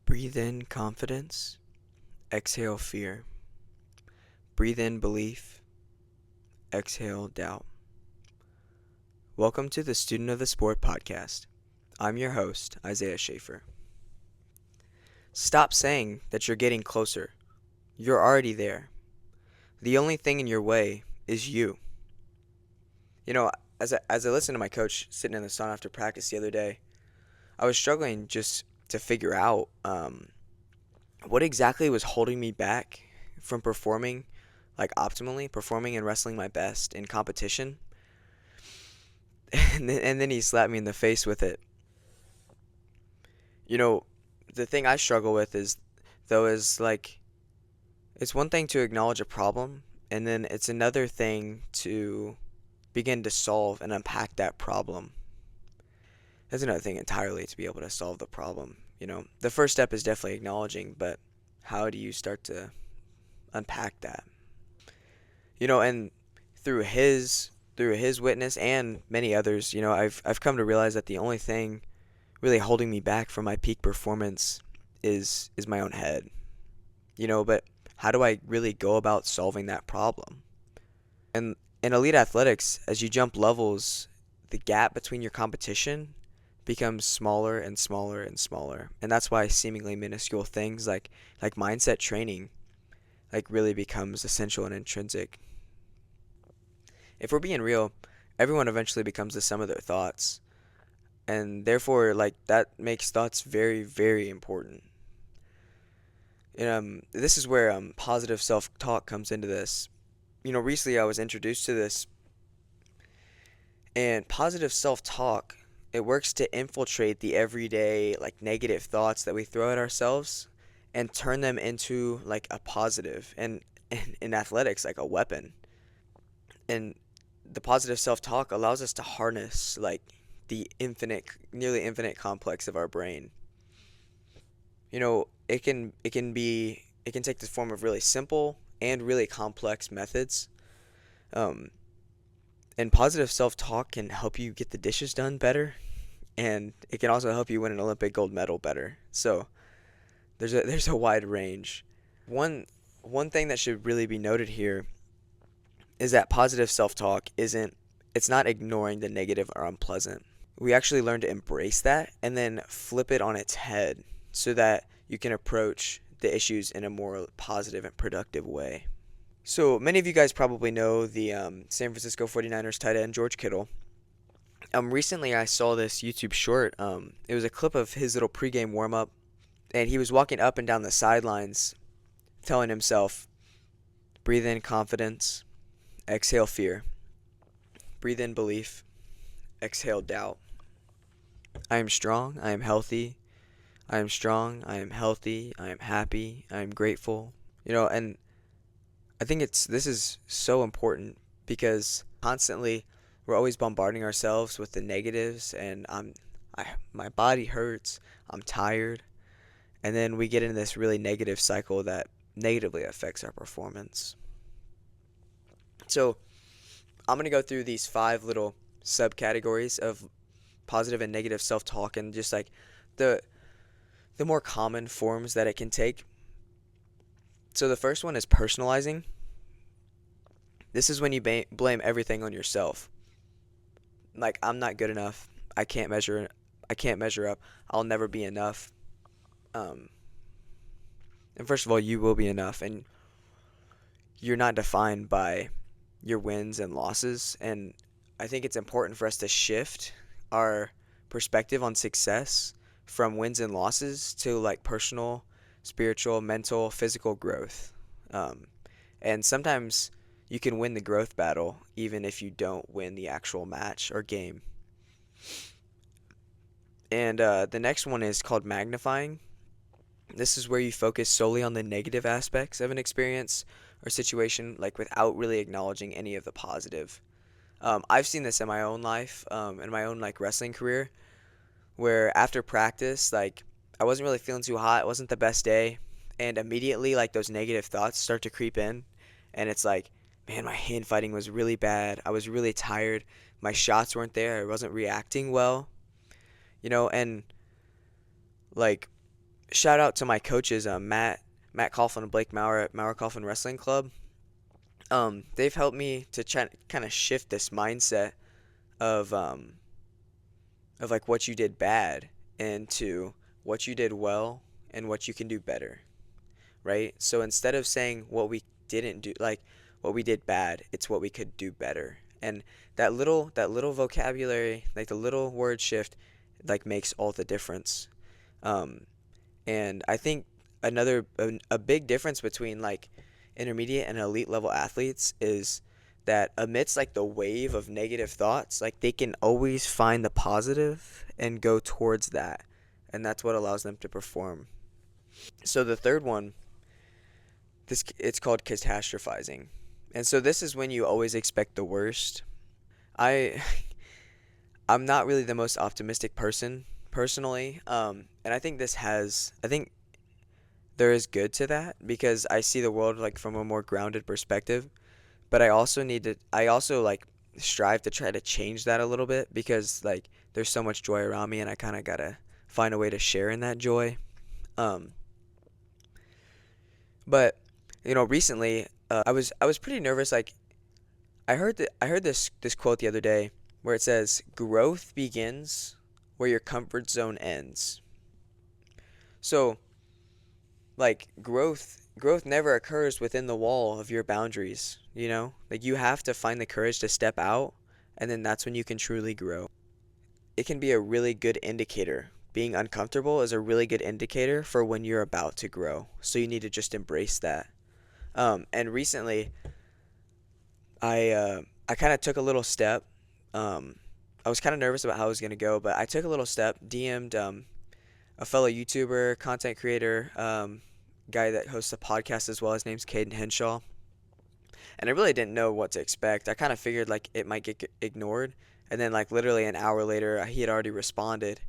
Breathe in confidence, exhale fear. Breathe in belief, exhale doubt. Welcome to the Student of the Sport podcast. I'm your host, Isaiah Schaefer. Stop saying that you're getting closer. You're already there. The only thing in your way is you. You know, as I listened to my coach sitting in the sun after practice the other day, I was struggling just to figure out what exactly was holding me back from performing optimally, performing and wrestling my best in competition. And then he slapped me in the face with it. You know, the thing I struggle with is it's one thing to acknowledge a problem, and then it's another thing to begin to solve and unpack that problem. That's another thing entirely, to be able to solve the problem. The first step is definitely acknowledging, but how do you start to unpack that? And through his witness and many others, I've come to realize that the only thing really holding me back from my peak performance is my own head. But how do I really go about solving that problem? And in elite athletics, as you jump levels, the gap between your competition becomes smaller and smaller and smaller. And that's why seemingly minuscule things like mindset training really becomes essential and intrinsic. If we're being real, everyone eventually becomes the sum of their thoughts. And therefore, that makes thoughts very, very important. And this is where positive self-talk comes into this. Recently I was introduced to this, and positive self-talk, it works to infiltrate the everyday negative thoughts that we throw at ourselves and turn them into a positive, and in athletics, a weapon. And the positive self-talk allows us to harness the nearly infinite complex of our brain. It can take the form of really simple and really complex methods. And positive self-talk can help you get the dishes done better, and it can also help you win an Olympic gold medal better. So there's a wide range. One thing that should really be noted here is that positive self-talk it's not ignoring the negative or unpleasant. We actually learn to embrace that and then flip it on its head so that you can approach the issues in a more positive and productive way. So many of you guys probably know the San Francisco 49ers tight end George Kittle. Recently I saw this YouTube short. It was a clip of his little pregame warm-up, and he was walking up and down the sidelines telling himself, breathe in confidence, exhale fear. Breathe in belief, exhale doubt. I am strong, I am healthy. I am strong, I am healthy, I am happy, I am grateful. And I think this is so important because constantly we're always bombarding ourselves with the negatives, and my body hurts, I'm tired, and then we get into this really negative cycle that negatively affects our performance. So I'm going to go through these 5 little subcategories of positive and negative self-talk, and just the more common forms that it can take. So the first one is personalizing. This is when you blame everything on yourself. I'm not good enough. I can't measure up. I'll never be enough. And first of all, you will be enough, and you're not defined by your wins and losses. And I think it's important for us to shift our perspective on success from wins and losses to personal, spiritual, mental, physical growth. And sometimes you can win the growth battle even if you don't win the actual match or game. And the next one is called magnifying. This is where you focus solely on the negative aspects of an experience or situation, without really acknowledging any of the positive. I've seen this in my own life, in my own wrestling career, where after practice, I wasn't really feeling too hot. It wasn't the best day, and immediately those negative thoughts start to creep in, and it's man, my hand fighting was really bad. I was really tired. My shots weren't there. I wasn't reacting well. And shout out to my coaches, Matt Coughlin and Blake Maurer at Maurer Coughlin Wrestling Club. They've helped me to try kind of shift this mindset of like what you did bad into what you did well and what you can do better, right? So instead of saying what we didn't do, like what we did bad, it's what we could do better. And that little vocabulary, like the little word shift, like makes all the difference. Um, and I think a big difference between like intermediate and elite level athletes is that amidst like the wave of negative thoughts, like they can always find the positive and go towards that. And that's what allows them to perform. So the third one, this it's called catastrophizing. And so this is when you always expect the worst. I I'm not really the most optimistic person personally. And I think there is good to that because I see the world like from a more grounded perspective. But I also like strive to try to change that a little bit because like there's so much joy around me and I kind of gotta find a way to share in that joy. Um, but recently, I was pretty nervous. Like I heard this quote the other day where it says, "Growth begins where your comfort zone ends." So like growth never occurs within the wall of your boundaries, like you have to find the courage to step out, and then that's when you can truly grow. It can be a really good indicator. Being uncomfortable is a really good indicator for when you're about to grow, so you need to just embrace that. And recently I kind of took a little step. I was kind of nervous about how it was going to go, but I took a little step, DM'd a fellow YouTuber, content creator, guy that hosts a podcast as well. His name's Caden Henshaw. And I really didn't know what to expect. I kind of figured like it might get ignored. And then like literally an hour later, he had already responded.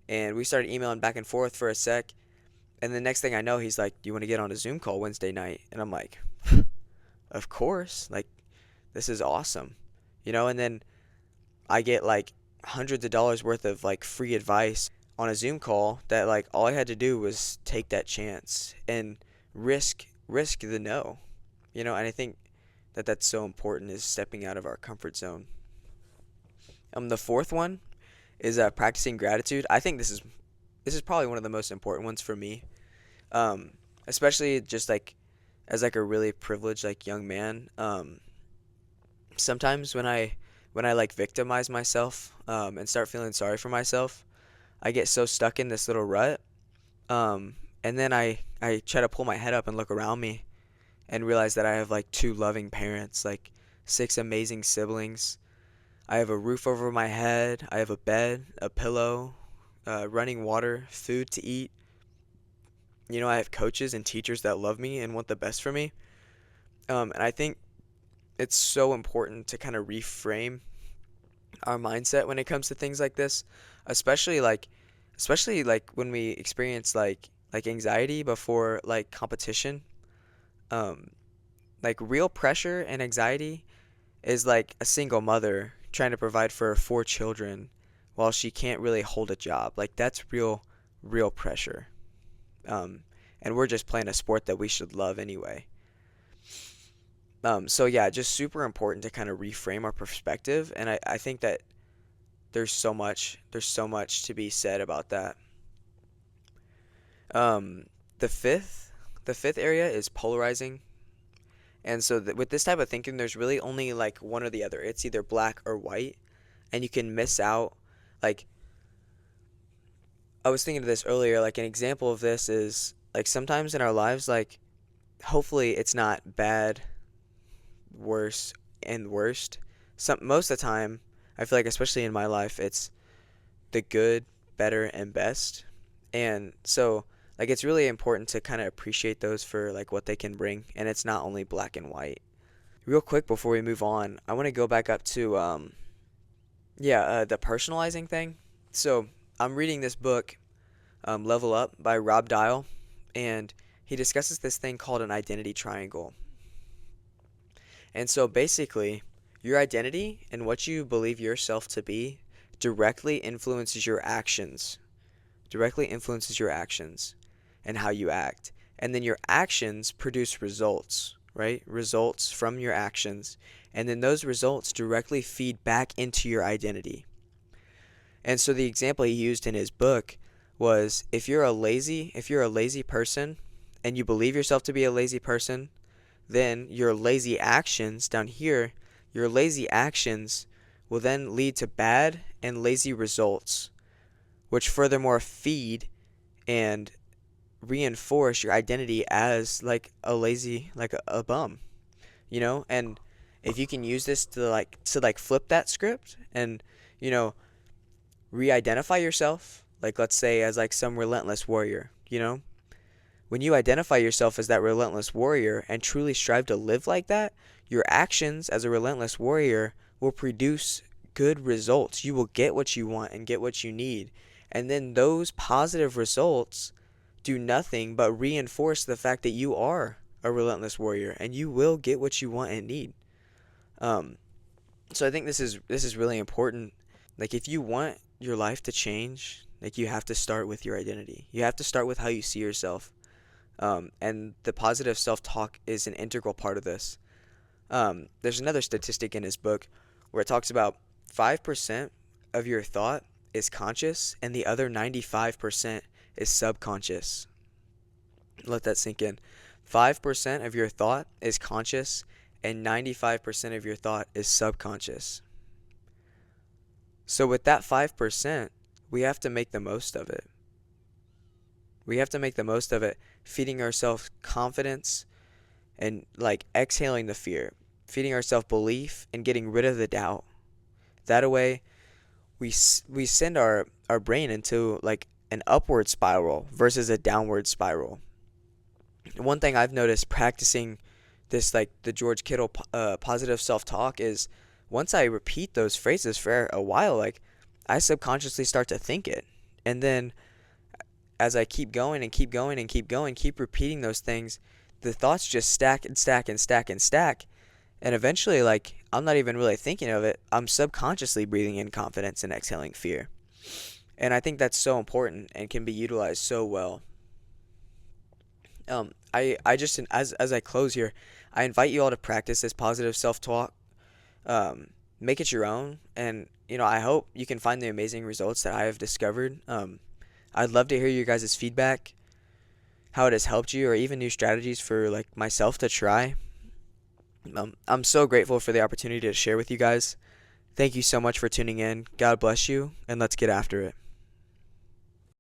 And we started emailing back and forth for a sec. And the next thing I know, he's like, "Do you want to get on a Zoom call Wednesday night?" And I'm like, "Of course. Like, this is awesome." And then I get like hundreds of dollars worth of like free advice on a Zoom call that like all I had to do was take that chance and risk the no. And I think that that's so important is stepping out of our comfort zone. The fourth one is practicing gratitude. I think this is probably one of the most important ones for me. Especially just like as like a really privileged like young man. Sometimes when I like victimize myself and start feeling sorry for myself, I get so stuck in this little rut. And then I try to pull my head up and look around me and realize that I have like two loving parents, like six amazing siblings. I have a roof over my head. I have a bed, a pillow, running water, food to eat. I have coaches and teachers that love me and want the best for me. And I think it's so important to kind of reframe our mindset when it comes to things like this, especially like when we experience like anxiety before like competition. Um, like real pressure and anxiety is like a single mother trying to provide for her four children while she can't really hold a job. Like that's real pressure. Um, and we're just playing a sport that we should love anyway. So yeah, just super important to kind of reframe our perspective, and I think that there's so much to be said about that. Um, the fifth area is polarizing, and so with this type of thinking, there's really only like one or the other. It's either black or white, and you can miss out. Like I was thinking of this earlier, like an example of this is like sometimes in our lives, like hopefully it's not bad, worse, and worst. Most of the time, I feel like especially in my life, it's the good, better, and best. And so like it's really important to kind of appreciate those for like what they can bring, and it's not only black and white. Real quick before we move on, I want to go back up to the personalizing thing. So I'm reading this book, Level Up by Rob Dial, and he discusses this thing called an identity triangle. And so basically, your identity and what you believe yourself to be directly influences your actions. Directly influences your actions. and how you act. And then your actions produce results, right? Results from your actions. And then those results directly feed back into your identity. And so the example he used in his book was if you're a lazy person and you believe yourself to be a lazy person, then your lazy actions down here, your lazy actions will then lead to bad and lazy results, which furthermore feed and reinforce your identity as like a lazy, like a bum, and if you can use this to flip that script and, re-identify yourself, like let's say as like some relentless warrior, when you identify yourself as that relentless warrior and truly strive to live like that, your actions as a relentless warrior will produce good results. You will get what you want and get what you need. And then those positive results do nothing but reinforce the fact that you are a relentless warrior and you will get what you want and need. So I think this is really important. Like if you want your life to change, like you have to start with your identity. You have to start with how you see yourself. And the positive self-talk is an integral part of this. There's another statistic in his book where it talks about 5% of your thought is conscious and the other 95% is subconscious. Let that sink in. 5% of your thought is conscious and 95% of your thought is subconscious. So with that 5%, we have to make the most of it. We have to make the most of it, feeding ourselves confidence and like exhaling the fear, feeding ourselves belief and getting rid of the doubt. That way, we send our brain into like an upward spiral versus a downward spiral. One thing I've noticed practicing this, like the George Kittle positive self-talk, is once I repeat those phrases for a while, like I subconsciously start to think it. And then as I keep going and keep going and keep going, keep repeating those things, the thoughts just stack and stack and stack and stack. And eventually, like, I'm not even really thinking of it. I'm subconsciously breathing in confidence and exhaling fear. And I think that's so important and can be utilized so well. I just, as I close here, I invite you all to practice this positive self-talk. Make it your own. And, I hope you can find the amazing results that I have discovered. I'd love to hear your guys' feedback, how it has helped you, or even new strategies for like myself to try. I'm so grateful for the opportunity to share with you guys. Thank you so much for tuning in. God bless you, and let's get after it.